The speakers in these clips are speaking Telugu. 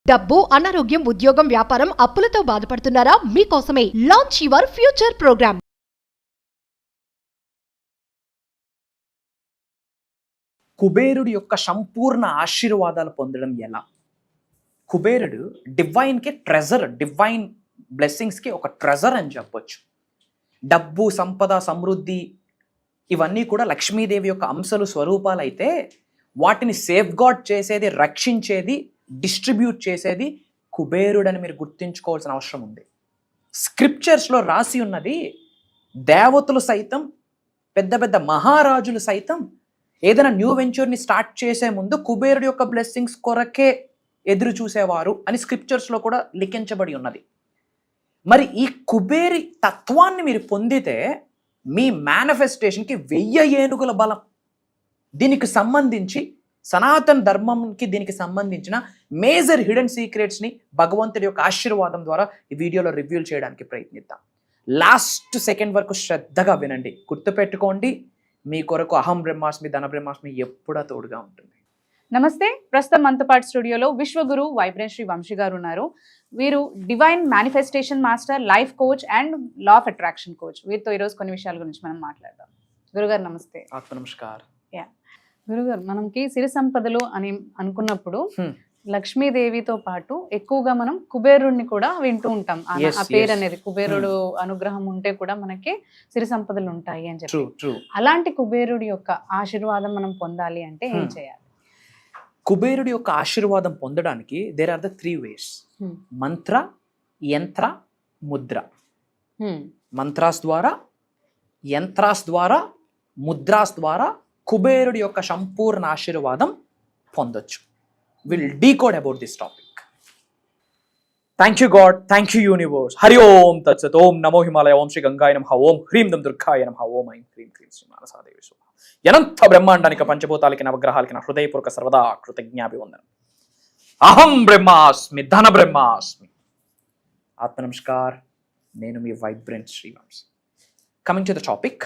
డబ్బు, అనారోగ్యం, ఉద్యోగం, వ్యాపారం, అప్పులతో బాధపడుతున్నారా? మీకోసమే లాంచ్ యువర్ ఫ్యూచర్ ప్రోగ్రామ్. కుబేరుడి యొక్క సంపూర్ణ ఆశీర్వాదాలు పొందడం ఎలా? కుబేరుడు డివైన్కి ట్రెజర్, డివైన్ బ్లెస్సింగ్స్కి ఒక ట్రెజర్ అని చెప్పొచ్చు. డబ్బు, సంపద, సమృద్ధి ఇవన్నీ కూడా లక్ష్మీదేవి యొక్క అంశాలు, స్వరూపాలు అయితే వాటిని సేఫ్ గార్డ్ చేసేది, రక్షించేది, డిస్ట్రిబ్యూట్ చేసేది కుబేరుడని మీరు గుర్తుంచుకోవాల్సిన అవసరం ఉంది. స్క్రిప్చర్స్లో రాసి ఉన్నది, దేవతలు సైతం, పెద్ద పెద్ద మహారాజులు సైతం ఏదైనా న్యూ వెంచర్ని స్టార్ట్ చేసే ముందు కుబేరుడి యొక్క బ్లెస్సింగ్స్ కొరకే ఎదురు చూసేవారు అని స్క్రిప్చర్స్లో కూడా లిఖించబడి ఉన్నది. మరి ఈ కుబేరి తత్వాన్ని మీరు పొందితే మీ మేనిఫెస్టేషన్కి 1000 ఏనుగుల బలం. దీనికి సంబంధించి సనాతన ధర్మంకి దీనికి సంబంధించిన మేజర్ హిడెన్ సీక్రెట్స్ని భగవంతుడి యొక్క ఆశీర్వాదం ద్వారా ఈ వీడియోలో రివ్యూ చేయడానికి ప్రయత్నిద్దాం. లాస్ట్ సెకండ్ వరకు శ్రద్ధగా వినండి. గుర్తుపెట్టుకోండి, మీ కొరకు అహం బ్రహ్మాస్మి, ధన బ్రహ్మాస్మి ఎప్పుడూ తోడుగా ఉంటుంది. నమస్తే. ప్రస్తుతం మనతో పాటు స్టూడియోలో విశ్వగురు వైబ్రెంట్ శ్రీ వంశీ గారు ఉన్నారు. వీరు divine manifestation master, life coach and law of attraction coach. వీరితో ఈరోజు కొన్ని విషయాల గురించి మనం మాట్లాడదాం. గురుగారు నమస్తే. ఆత్మ నమస్కారం. గురుగారు, మనకి సిరి సంపదలు అని అనుకున్నప్పుడు లక్ష్మీదేవితో పాటు ఎక్కువగా మనం కుబేరుడిని కూడా వింటూ ఉంటాం. ఆ పేరు అనేది కుబేరుడు అనుగ్రహం ఉంటే కూడా మనకి సిరి సంపదలు ఉంటాయి అని చెప్పి. అలాంటి కుబేరుడి యొక్క ఆశీర్వాదం మనం పొందాలి అంటే ఏం చేయాలి? కుబేరుడి యొక్క ఆశీర్వాదం పొందడానికి దేర్ ఆర్ ద 3 ways. మంత్ర, యంత్ర, ముద్ర. మంత్రాస్ ద్వారా, యంత్రాస్ ద్వారా, ముద్రాస్ ద్వారా కుబేరుడి యొక్క సంపూర్ణ ఆశీర్వాదం పొందొచ్చు. Will decode about this topic. Thank you God, thank you universe. Hari ఓం తత్సత్. ఓం నమో హిమాలయ, ఓం శ్రీ గంగాయ నమః, ఓం హ్రీం దం దుర్గాయ నమః, ఓం ఐం హ్రీం క్లీం శ్రీ మానసాదేవి స్వాహా. అనంత బ్రహ్మాండానికి, పంచభూతాలకి, నవగ్రహాలకి నా హృదయపూర్వక సర్వదా కృతజ్ఞాభివందనం. అహం బ్రహ్మాస్మి, ధన బ్రహ్మాస్మి. ఆత్మ నమస్కార్. నేను మీ vibrant Srivamshi. Coming to the topic.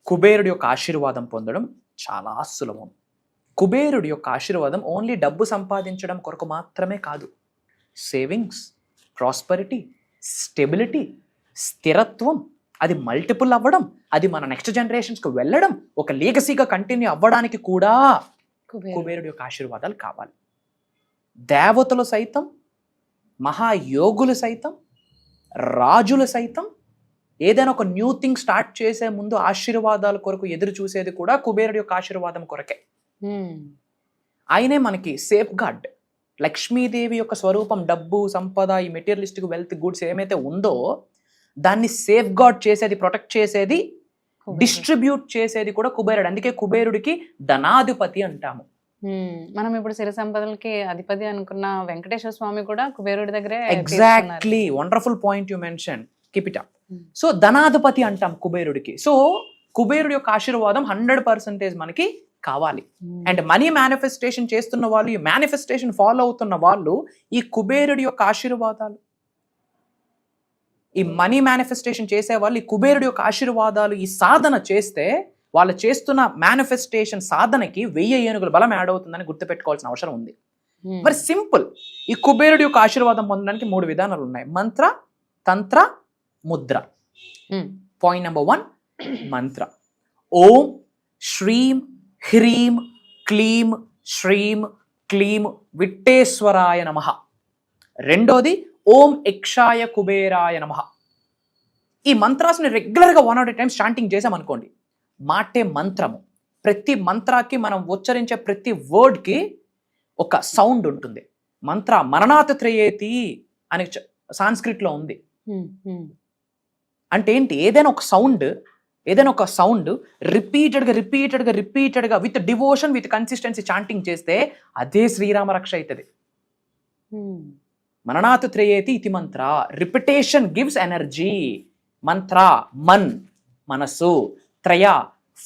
కుబేరుడి యొక్క ఆశీర్వాదం పొందడం చాలా సులభం. కుబేరుడి యొక్క ఆశీర్వాదం ఓన్లీ డబ్బు సంపాదించడం కొరకు మాత్రమే కాదు. సేవింగ్స్, ప్రాస్పరిటీ, స్టెబిలిటీ, స్థిరత్వం, అది మల్టిపుల్ అవ్వడం, అది మన నెక్స్ట్ జనరేషన్స్కి వెళ్ళడం, ఒక లీగసీగా కంటిన్యూ అవ్వడానికి కూడా కుబేరుడి యొక్క ఆశీర్వాదాలు కావాలి. దేవతలు సైతం, మహాయోగులు సైతం, రాజులు సైతం ఏదైనా ఒక న్యూ థింగ్ స్టార్ట్ చేసే ముందు ఆశీర్వాదాల కొరకు ఎదురు చూసేది కూడా కుబేరుడి యొక్క ఆశీర్వాదం కొరకే. ఆయనే మనకి సేఫ్ గార్డ్. లక్ష్మీదేవి యొక్క స్వరూపం డబ్బు, సంపద, ఈ మెటీరియలిస్టిక్ వెల్త్, గుడ్స్ ఏమైతే ఉందో దాన్ని సేఫ్ గార్డ్ చేసేది, ప్రొటెక్ట్ చేసేది, డిస్ట్రిబ్యూట్ చేసేది కూడా కుబేరుడు. అందుకే కుబేరుడికి ధనాధిపతి అంటాము. మనం ఇప్పుడు సిరి సంపదలకి అధిపతి అనుకున్న వెంకటేశ్వర స్వామి కూడా కుబేరుడి దగ్గరే. Exactly, wonderful point you mention. Keep it up. So ధనాధిపతి అంటాం కుబేరుడికి. సో కుబేరుడి యొక్క ఆశీర్వాదం 100% మనకి కావాలి. అండ్ మనీ మేనిఫెస్టేషన్ చేస్తున్న వాళ్ళు, ఈ మేనిఫెస్టేషన్ ఫాలో అవుతున్న వాళ్ళు ఈ కుబేరుడి యొక్క ఆశీర్వాదాలు, ఈ మనీ మేనిఫెస్టేషన్ చేసే వాళ్ళు ఈ కుబేరుడి యొక్క ఆశీర్వాదాలు ఈ సాధన చేస్తే వాళ్ళు చేస్తున్న మేనిఫెస్టేషన్ సాధనకి 1000 ఏనుగుల బలం యాడ్ అవుతుందని గుర్తుపెట్టుకోవాల్సిన అవసరం ఉంది. మరి సింపుల్. ఈ కుబేరుడి యొక్క ఆశీర్వాదం పొందడానికి 3 విధానాలు ఉన్నాయి. మంత్ర, తంత్ర, ముద్ర. పాయింట్ నెంబర్ 1, మంత్ర. ఓం శ్రీం హ్రీం క్లీం శ్రీం క్లీం విట్టేశ్వరాయ నమః. రెండోది ఓం యక్షాయ కుబేరాయ నమః. ఈ మంత్రాస్ని రెగ్యులర్గా 100 times చాంటింగ్ చేసామనుకోండి, మాటే మంత్రము. ప్రతి మంత్రాకి మనం ఉచ్చరించే ప్రతి వర్డ్కి ఒక సౌండ్ ఉంటుంది. మంత్ర మరణాత్ త్రయేతి అని సాంస్క్రిట్లో ఉంది. అంటే ఏంటి? ఏదైనా ఒక సౌండ్ రిపీటెడ్గా with devotion, with consistency chanting చేస్తే అదే శ్రీరామ రక్ష అవుతుంది. మరణాత్ త్రయేతి ఇతి మంత్ర. Repetition gives energy. మంత్ర మన్, మనసు, త్రయ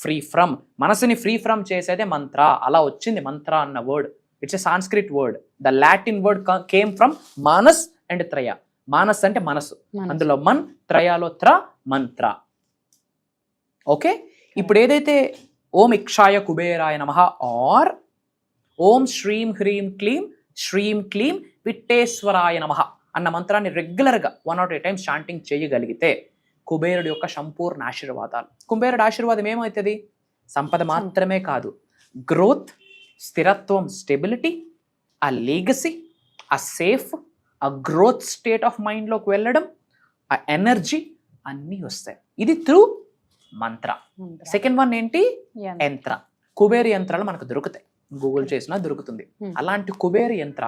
ఫ్రీ ఫ్రమ్, మనసుని ఫ్రీ ఫ్రమ్ చేసేదే మంత్ర. అలా వచ్చింది మంత్ర అన్న word. It's a Sanskrit word. The Latin word came from manas and traya. మానస్ అంటే మనసు, అందులో మన్, త్రయాలో త్ర, మంత్ర. ఓకే. ఇప్పుడు ఏదైతే ఓం ఇక్షాయ కుబేరాయ నమః ఆర్ ఓం శ్రీం హ్రీం క్లీం శ్రీం క్లీం విట్టేశ్వరాయ నమః అన్న మంత్రాన్ని రెగ్యులర్గా 108 టైమ్స్ చాంటింగ్ చేయగలిగితే కుబేరుడి యొక్క సంపూర్ణ ఆశీర్వాదాలు. కుబేరుడి ఆశీర్వాదం ఏమవుతుంది? సంపద మాత్రమే కాదు, గ్రోత్, స్థిరత్వం, స్టెబిలిటీ, ఆ లీగసీ, ఆ సేఫ్, ఆ గ్రోత్ స్టేట్ ఆఫ్ మైండ్లోకి వెళ్ళడం, ఆ ఎనర్జీ అన్నీ వస్తాయి. ఇది త్రూ మంత్ర. సెకండ్ వన్ ఏంటి? యంత్ర. కుబేరు యంత్రాలు మనకు దొరుకుతాయి, గూగుల్ చేసినా దొరుకుతుంది. అలాంటి కుబేరు యంత్ర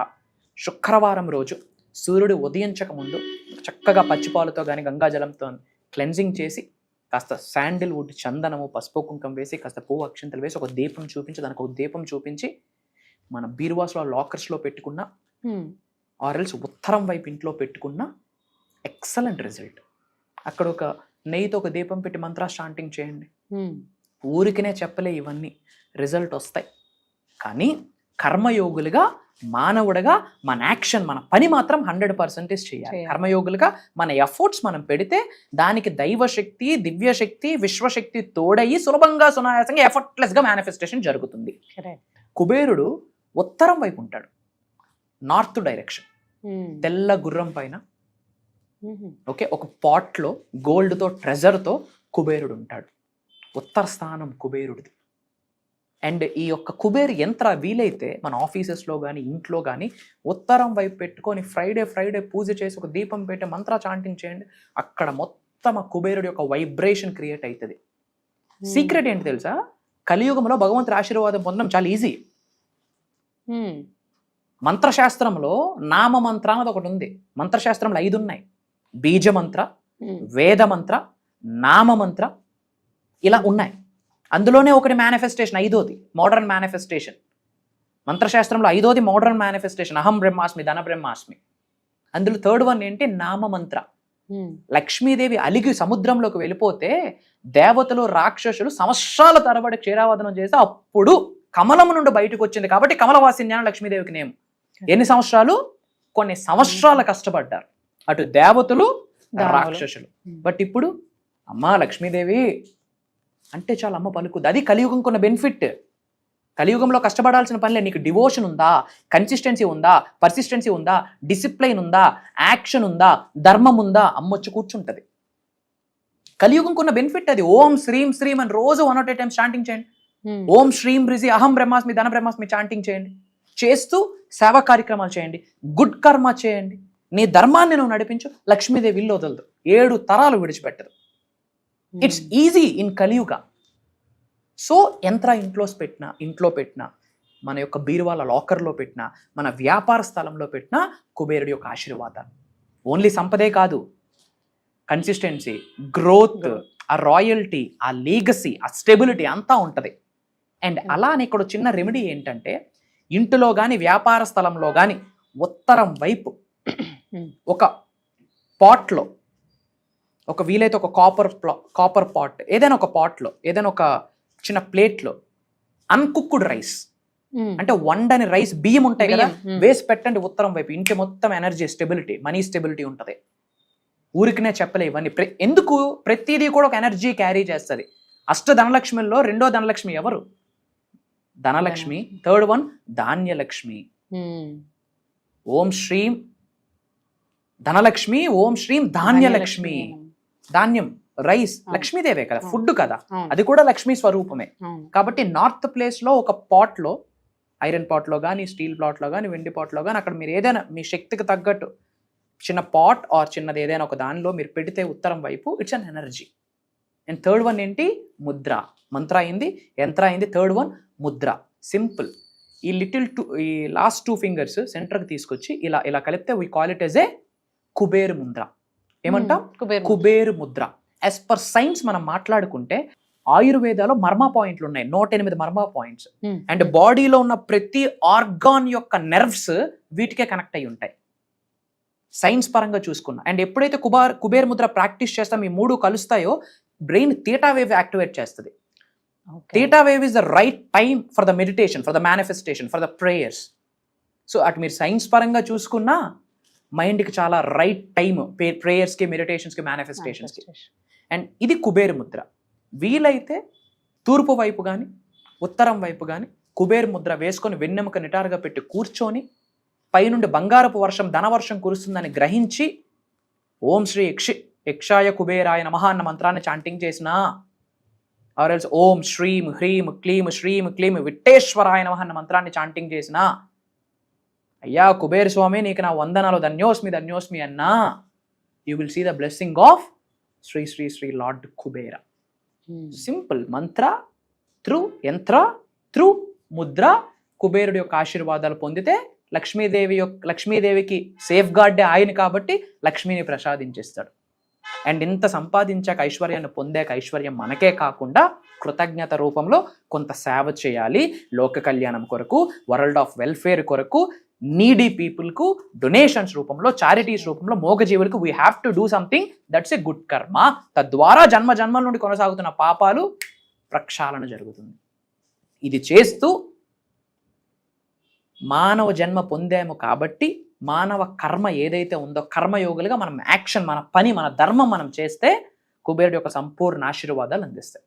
శుక్రవారం రోజు సూర్యుడు ఉదయించక ముందు చక్కగా పచ్చిపాలతో కానీ గంగాజలంతో క్లెన్జింగ్ చేసి కాస్త శాండిల్వుడ్, చందనము, పసుపు కుంకం వేసి కాస్త పువ్వు అక్షంతలు వేసి ఒక దీపం చూపించి, దానికి ఒక దీపం చూపించి మన బీరువాస్లో లాకర్స్లో పెట్టుకున్న ఆర్ఎల్స్ ఉత్తరం వైపు ఇంట్లో పెట్టుకున్న ఎక్సలెంట్ రిజల్ట్. అక్కడ ఒక నెయ్యితో ఒక దీపం పెట్టి మంత్రా చాంటింగ్ చేయండి. ఊరికినే చెప్పలే, ఇవన్నీ రిజల్ట్ వస్తాయి. కానీ కర్మయోగులుగా, మానవుడిగా మన యాక్షన్, మన పని మాత్రం 100% చేయాలి. కర్మయోగులుగా మన ఎఫర్ట్స్ మనం పెడితే దానికి దైవశక్తి, దివ్యశక్తి, విశ్వశక్తి తోడయి సులభంగా, సునాయాసంగా, ఎఫర్ట్లెస్గా మేనిఫెస్టేషన్ జరుగుతుంది. కుబేరుడు ఉత్తరం వైపు ఉంటాడు, నార్త్ డైరెక్షన్, తెల్ల గుర్రం పైన. ఓకే, ఒక పాట్లో గోల్డ్తో, ట్రెజర్తో కుబేరుడు ఉంటాడు. ఉత్తర స్థానం కుబేరుడిది. అండ్ ఈ యొక్క కుబేరు యంత్ర వీలైతే మన ఆఫీసెస్లో కానీ ఇంట్లో కానీ ఉత్తరం వైపు పెట్టుకొని ఫ్రైడే పూజ చేసి ఒక దీపం పెట్టి మంత్ర చాంటింగ్ చేయండి. అక్కడ మొత్తం ఆ కుబేరుడి యొక్క వైబ్రేషన్ క్రియేట్ అవుతుంది. సీక్రెట్ ఏంటి తెలుసా? కలియుగంలో భగవంతుడి ఆశీర్వాదం పొందడం చాలా ఈజీ. మంత్రశాస్త్రంలో నామ మంత్ర అన్నది ఒకటి ఉంది. మంత్రశాస్త్రంలో 5 ఉన్నాయి: బీజ మంత్ర, వేద మంత్ర, నామ మంత్ర, ఇలా ఉన్నాయి. అందులోనే ఒకటి మేనిఫెస్టేషన్, 5వది మోడర్న్ మేనిఫెస్టేషన్. మంత్రశాస్త్రంలో 5వది మోడర్న్ మేనిఫెస్టేషన్, అహం బ్రహ్మాస్మి, ధన బ్రహ్మాస్మి. అందులో థర్డ్ వన్ ఏంటి? నామ మంత్ర. లక్ష్మీదేవి అలిగి సముద్రంలోకి వెళ్ళిపోతే దేవతలు, రాక్షసులు సంవత్సరాల తరబడి క్షీరావదనం చేసి అప్పుడు కమలము నుండి బయటకు వచ్చింది. కాబట్టి కమలవాసిన్యాన్ని లక్ష్మీదేవికి నేమ్. ఎన్ని సంవత్సరాలు? కొన్ని సంవత్సరాలు కష్టపడ్డారు అటు దేవతలు, రాక్షసులు. బట్ ఇప్పుడు అమ్మా లక్ష్మీదేవి అంటే చాలా అమ్మ పలుకుద్ది. అది కలియుగం కొన్న బెనిఫిట్. కలియుగంలో కష్టపడాల్సిన పనిలే. నీకు డివోషన్ ఉందా, కన్సిస్టెన్సీ ఉందా, పర్సిస్టెన్సీ ఉందా, డిసిప్లైన్ ఉందా, యాక్షన్ ఉందా, ధర్మం ఉందా, అమ్మొచ్చి కూర్చుంటది. కలియుగం కొన్న బెనిఫిట్ అది. ఓం శ్రీం శ్రీం అని రోజు 108 టైమ్స్ చాంటింగ్ చేయండి. ఓం శ్రీం రిజి అహం బ్రహ్మాస్మి, ధన బ్రహ్మాస్మి చాంటింగ్ చేయండి. చేస్తూ సేవా కార్యక్రమాలు చేయండి, గుడ్ కర్మ చేయండి. నీ ధర్మాన్ని నువ్వు నడిపించు. లక్ష్మీదేవి ఇల్లు వదలదు, 7 తరాలు విడిచిపెట్టదు. ఇట్స్ ఈజీ ఇన్ కలియుగ. సో యంత్ర ఇంట్లో పెట్టిన, మన యొక్క బీరువాల లాకర్లో పెట్టిన, మన వ్యాపార స్థలంలో పెట్టిన కుబేరుడి యొక్క ఆశీర్వాదాలు. ఓన్లీ సంపదే కాదు, కన్సిస్టెన్సీ, గ్రోత్, ఆ రాయల్టీ, ఆ లీగసీ, ఆ స్టెబిలిటీ అంతా ఉంటుంది. అండ్ అలానే ఇక్కడ చిన్న రెమెడీ ఏంటంటే, ఇంటిలో కానీ వ్యాపార స్థలంలో కానీ ఉత్తరం వైపు ఒక పాట్లో, ఒక వీలైతే ఒక కాపర్ పాట్, ఏదైనా ఒక పాట్లో, ఏదైనా ఒక చిన్న ప్లేట్లో అన్కుక్డ్ రైస్, అంటే వండని రైస్, బియ్యం ఉంటాయి కదా, వేసి పెట్టండి ఉత్తరం వైపు. ఇంటి మొత్తం ఎనర్జీ, స్టెబిలిటీ, మనీ స్టెబిలిటీ ఉంటుంది. ఊరికినే చెప్పలే ఇవన్నీ. ఎందుకు? ప్రతిదీ కూడా ఒక ఎనర్జీ క్యారీ చేస్తుంది. అష్ట ధనలక్ష్మిలో 2వ ధనలక్ష్మి ఎవరు? ధనలక్ష్మి. థర్డ్ వన్ ధాన్యలక్ష్మి. ఓం శ్రీం ధనలక్ష్మి, ఓం శ్రీం ధాన్యలక్ష్మి. ధాన్యం, రైస్ లక్ష్మీదేవే కదా, ఫుడ్ కదా, అది కూడా లక్ష్మీ స్వరూపమే. కాబట్టి నార్త్ ప్లేస్లో ఒక పాట్లో, ఐరన్ పాట్లో కానీ, స్టీల్ పాట్లో కానీ, వెండి పాట్లో కానీ, అక్కడ మీరు ఏదైనా మీ శక్తికి తగ్గట్టు చిన్న పాట్ ఆర్ చిన్నది ఏదైనా ఒక దానిలో మీరు పెడితే ఉత్తరం వైపు, it's an energy. And third one ఏంటి? ముద్ర. మంత్ర అయింది, యంత్ర అయింది, థర్డ్ వన్ ముద్ర. సింపుల్. ఈ ఈ లాస్ట్ 2 ఫింగర్స్ సెంటర్కి తీసుకొచ్చి ఇలా కలిపితే వీ కాల్ ఇట్ ఎస్ ఏ కుబేరు ముద్ర. ఏమంటాం? Kuberu Mudra. As per science మనం మాట్లాడుకుంటే ఆయుర్వేదాలో మర్మ పాయింట్లు ఉన్నాయి, 108 మర్మ పాయింట్స్. అండ్ బాడీలో ఉన్న ప్రతి ఆర్గాన్ యొక్క నెర్వ్స్ వీటికే కనెక్ట్ అయి ఉంటాయి సైన్స్ పరంగా చూసుకున్నా. అండ్ ఎప్పుడైతే కుబేర్ ముద్ర ప్రాక్టీస్ చేస్తాం, ఈ 3 కలుస్తాయో బ్రెయిన్ థీటా వేవ్ యాక్టివేట్ చేస్తుంది. Theta wave is the right time for the meditation, for the manifestation, for the prayers. So అటు మీరు సైన్స్ పరంగా చూసుకున్నా మైండ్కి చాలా రైట్ టైం ప్రేయర్స్కి, మెడిటేషన్స్కి, మేనిఫెస్టేషన్స్కి. అండ్ ఇది కుబేర్ ముద్ర. వీలైతే తూర్పు వైపు కానీ ఉత్తరం వైపు కానీ కుబేర్ ముద్ర వేసుకొని వెన్నెముక నిటారుగా పెట్టి కూర్చొని పైనుండి బంగారపు వర్షం ధనవర్షం కురుస్తుందని గ్రహించి ఓం శ్రీ యక్షాయ కుబేరాయ నమః అన్న మంత్రాన్ని చాంటింగ్ చేసినా, ఆర్ ఎల్స్ ఓం శ్రీం హ్రీం క్లీం శ్రీం క్లీం విట్టేశ్వరాయ నమః అన్న మంత్రాన్ని చాంటింగ్ చేసినా, అయ్యా కుబేర స్వామి నీకు నా వందనాలు ధన్యోస్మి అన్నా, you will see the blessing of Shri Shri Shri lord Kubera. Simple mantra through yantra through mudra కుబేరుడి యొక్క ఆశీర్వాదాలు పొందితే లక్ష్మీదేవికి సేఫ్ గార్డే ఆయన కాబట్టి లక్ష్మిని ప్రసాదించేస్తాడు. అండ్ ఇంత సంపాదించాక ఐశ్వర్యాన్ని పొందాక ఐశ్వర్యం మనకే కాకుండా కృతజ్ఞత రూపంలో కొంత సేవ చేయాలి, లోక కళ్యాణం కొరకు, వరల్డ్ ఆఫ్ వెల్ఫేర్ కొరకు, నీడీ పీపుల్కు డొనేషన్స్ రూపంలో, చారిటీస్ రూపంలో, మోగజీవులకు we have to do something that's a good karma. తద్వారా జన్మల నుండి కొనసాగుతున్న పాపాలు ప్రక్షాళన జరుగుతుంది. ఇది చేస్తూ మానవ జన్మ పొందాము కాబట్టి మానవ కర్మ ఏదైతే ఉందో కర్మయోగులుగా మనం యాక్షన్, మన పని, మన ధర్మం మనం చేస్తే కుబేరుడు యొక్క సంపూర్ణ ఆశీర్వాదాలు అందిస్తాయి.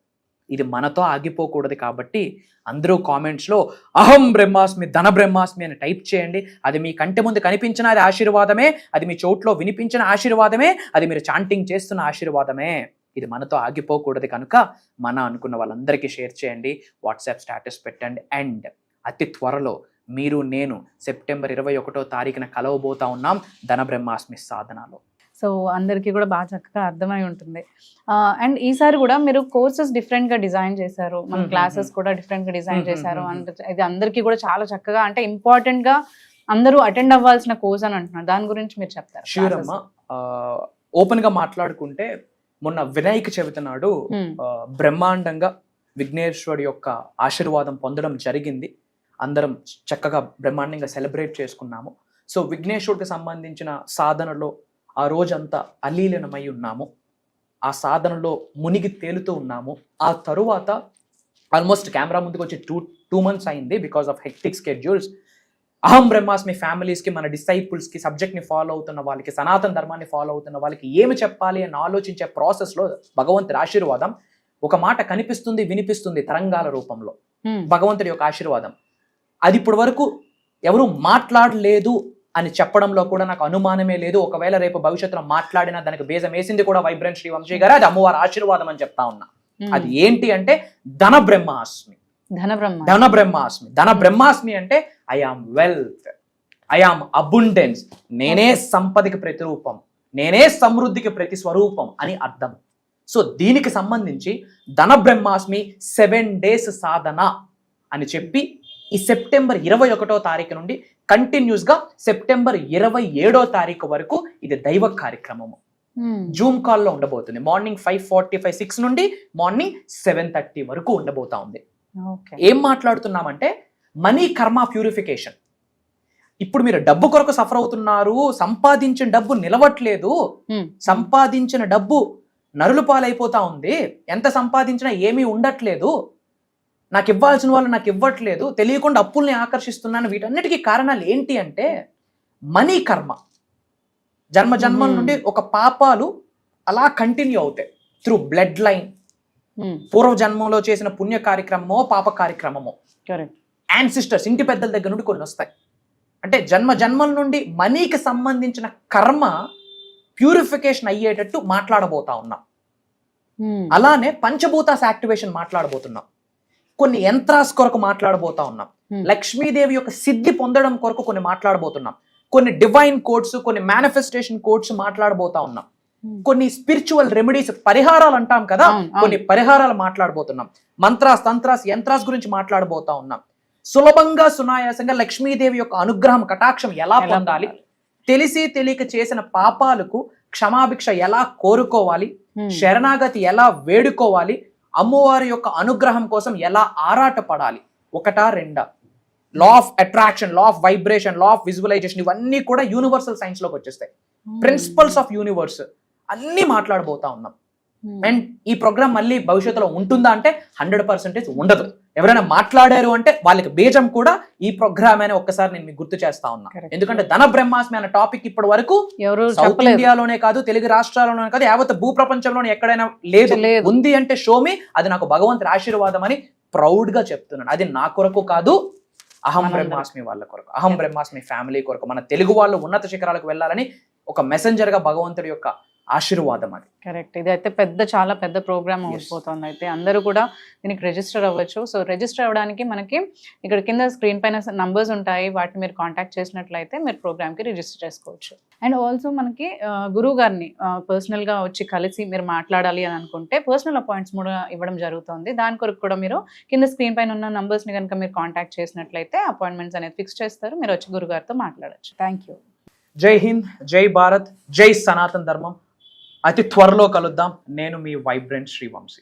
ఇది మనతో ఆగిపోకూడదు కాబట్టి అందరూ కామెంట్స్లో అహం బ్రహ్మాస్మి ధన బ్రహ్మాస్మి అని టైప్ చేయండి. అది మీ కంటి ముందు కనిపించిన అది ఆశీర్వాదమే, అది మీ చోట్లో వినిపించిన ఆశీర్వాదమే, అది మీరు చాంటింగ్ చేస్తున్న ఆశీర్వాదమే. ఇది మనతో ఆగిపోకూడదు కనుక మన అనుకున్న వాళ్ళందరికీ షేర్ చేయండి, వాట్సాప్ స్టేటస్ పెట్టండి. అండ్ అతి త్వరలో మీరు నేను సెప్టెంబర్ 21వ తారీఖున కలవబోతా ఉన్నాం ధన బ్రహ్మాస్మి సాధనలో. సో అందరికీ కూడా బాగా చక్కగా అర్థమై ఉంటుంది. అండ్ ఈసారి కూడా మీరు కోర్సెస్ డిఫరెంట్ గా డిజైన్ చేశారు, మన క్లాసెస్ కూడా డిఫరెంట్ గా డిజైన్ చేశారు. అండ్ ఇది అందరికీ కూడా చాలా చక్కగా, అంటే ఇంపార్టెంట్ గా అందరూ అటెండ్ అవ్వాల్సిన కోర్స్ అని అంటున్నారు. దాని గురించి మీరు చెప్తారు? ష్యూర్ అమ్మా. ఓపెన్ గా మాట్లాడుకుంటే మొన్న వినాయక చవితి నాడు బ్రహ్మాండంగా విఘ్నేశ్వరుడి యొక్క ఆశీర్వాదం పొందడం జరిగింది. అందరం చక్కగా బ్రహ్మాండంగా సెలబ్రేట్ చేసుకున్నాము. సో విఘ్నేశ్వరుడికి సంబంధించిన సాధనలో ఆ రోజంతా అలీలనమై ఉన్నాము, ఆ సాధనలో మునిగి తేలుతూ ఉన్నాము. ఆ తరువాత ఆల్మోస్ట్ కెమెరా ముందుకు వచ్చి టూ మంత్స్ అయింది బికాస్ ఆఫ్ హెక్టిక్ స్కెడ్యూల్స్. అహం బ్రహ్మాస్మి ఫ్యామిలీస్కి, మన డిసైపుల్స్కి, సబ్జెక్ట్ని ఫాలో అవుతున్న వాళ్ళకి, సనాతన ధర్మాన్ని ఫాలో అవుతున్న వాళ్ళకి ఏమి చెప్పాలి అని ఆలోచించే ప్రాసెస్లో భగవంతుడి ఆశీర్వాదం ఒక మాట కనిపిస్తుంది, వినిపిస్తుంది తరంగాల రూపంలో. భగవంతుడి యొక్క ఆశీర్వాదం అది ఇప్పటి వరకు ఎవరు మాట్లాడలేదు అని చెప్పడంలో కూడా నాకు అనుమానమే లేదు. ఒకవేళ రేపు భవిష్యత్తులో మాట్లాడినా దానికి బేజం వేసింది కూడా వైబ్రెంట్ శ్రీ వంశీ గారు, అది అమ్మవారి ఆశీర్వాదం అని చెప్తా ఉన్నా. అది ఏంటి అంటే ధన బ్రహ్మాస్మి. ధన బ్రహ్మాస్మి అంటే I am wealth, I am abundance, నేనే సంపదకి ప్రతిరూపం, నేనే సమృద్ధికి ప్రతి స్వరూపం అని అర్థం. సో దీనికి సంబంధించి ధన బ్రహ్మాస్మి 7 days సాధన అని చెప్పి ఈ సెప్టెంబర్ 21వ తారీఖు నుండి కంటిన్యూస్ గా సెప్టెంబర్ 27వ తారీఖు వరకు ఇది దైవ కార్యక్రమము జూమ్ కాల్లో ఉండబోతుంది. మార్నింగ్ 5:45, 6 నుండి మార్నింగ్ 7:30 వరకు ఉండబోతా ఉంది. ఏం మాట్లాడుతున్నామంటే మనీ కర్మ ప్యూరిఫికేషన్. ఇప్పుడు మీరు డబ్బు కొరకు సఫర్ అవుతున్నారు, సంపాదించిన డబ్బు నిలవట్లేదు, సంపాదించిన డబ్బు నరులు పాలైపోతా ఉంది, ఎంత సంపాదించినా ఏమీ ఉండట్లేదు, నాకు ఇవ్వాల్సిన వాళ్ళు నాకు ఇవ్వట్లేదు, తెలియకుండా అప్పుల్ని ఆకర్షిస్తున్నాను. వీటన్నిటికీ కారణాలు ఏంటి అంటే మనీ కర్మ. జన్మల నుండి ఒక పాపాలు అలా కంటిన్యూ అవుతాయి త్రూ బ్లడ్ లైన్. పూర్వ జన్మంలో చేసిన పుణ్య కార్యక్రమమో పాప కార్యక్రమమో, యాన్సిస్టర్స్, ఇంటి పెద్దల దగ్గర నుండి కొన్ని వస్తాయి. అంటే జన్మల నుండి మనీకి సంబంధించిన కర్మ ప్యూరిఫికేషన్ అయ్యేటట్టు మాట్లాడబోతా ఉన్నాం. అలానే పంచభూతాస్ యాక్టివేషన్ మాట్లాడబోతున్నాం, కొన్ని యంత్రాస్ కొరకు మాట్లాడబోతా ఉన్నాం, లక్ష్మీదేవి యొక్క సిద్ధి పొందడం కొరకు కొన్ని మాట్లాడబోతున్నాం, కొన్ని డివైన్ కోడ్స్, కొన్ని మేనిఫెస్టేషన్ కోడ్స్ మాట్లాడబోతా ఉన్నాం, కొన్ని స్పిరిచువల్ రెమెడీస్, పరిహారాలు అంటాం కదా, కొన్ని పరిహారాలు మాట్లాడబోతున్నాం, మంత్రాస్, తంత్రాస్, యంత్రాస్ గురించి మాట్లాడబోతా ఉన్నాం. సులభంగా సునాయాసంగా లక్ష్మీదేవి యొక్క అనుగ్రహం, కటాక్షం ఎలా పొందాలి, తెలిసి తెలియక చేసిన పాపాలకు క్షమాభిక్ష ఎలా కోరుకోవాలి, శరణాగతి ఎలా వేడుకోవాలి, అమ్మవారి యొక్క అనుగ్రహం కోసం ఎలా ఆరాట పడాలి, ఒకటా రెండా, law of attraction, law of vibration, law of visualization, ఇవన్నీ కూడా యూనివర్సల్ సైన్స్ లోకి వచ్చేస్తాయి. ప్రిన్సిపల్స్ ఆఫ్ యూనివర్స్ అన్ని మాట్లాడబోతా ఉన్నాం. అండ్ ఈ ప్రోగ్రామ్ మళ్ళీ భవిష్యత్తులో ఉంటుందా అంటే 100% ఉండదు. ఎవరైనా మాట్లాడారు అంటే వాళ్ళకి బీజం కూడా ఈ ప్రోగ్రామ్ అని ఒక్కసారి నేను మీకు గుర్తు చేస్తా ఉన్నా. ఎందుకంటే ధన బ్రహ్మాస్మి అనే టాపిక్ ఇప్పటి వరకు సౌత్ ఇండియాలోనే కాదు, తెలుగు రాష్ట్రాల్లోనే కాదు, యావత్ భూ ప్రపంచంలోనే ఎక్కడైనా లేదు. ఉంది అంటే షోమి, అది నాకు భగవంతుడి ఆశీర్వాదం అని ప్రౌడ్ గా చెప్తున్నాను. అది నా కొరకు కాదు, అహం బ్రహ్మాస్మి వాళ్ళ కొరకు, అహం బ్రహ్మాస్మి ఫ్యామిలీ కొరకు, మన తెలుగు వాళ్ళు ఉన్నత శిఖరాలకు వెళ్ళాలని ఒక మెసెంజర్ గా భగవంతుడి యొక్క ఆశీర్వాదం అది. కరెక్ట్. ఇది అయితే చాలా పెద్ద ప్రోగ్రామ్ అయిపోతుంది. అయితే అందరూ కూడా దీనికి రిజిస్టర్ అవ్వచ్చు. సో రిజిస్టర్ అవ్వడానికి మనకి ఇక్కడ కింద స్క్రీన్ పైన నంబర్స్ ఉంటాయి, వాటిని మీరు కాంటాక్ట్ చేసినట్లయితే మీరు ప్రోగ్రామ్కి రిజిస్టర్ చేసుకోవచ్చు. అండ్ ఆల్సో మనకి గురువు గారిని పర్సనల్గా వచ్చి కలిసి మీరు మాట్లాడాలి అని అనుకుంటే పర్సనల్ అపాయింట్స్ కూడా ఇవ్వడం జరుగుతుంది. దాని కొరకు కూడా మీరు కింద స్క్రీన్ పైన ఉన్న నంబర్స్ని కనుక మీరు కాంటాక్ట్ చేసినట్లయితే అపాయింట్మెంట్స్ అనేది ఫిక్స్ చేస్తారు. మీరు వచ్చి గురుగారితో మాట్లాడచ్చు. Thank you. జై హింద్, జై భారత్, జై సనాతన ధర్మం. అతి త్వరలో కలుద్దాం. నేను మీ వైబ్రెంట్ శ్రీవంశీ.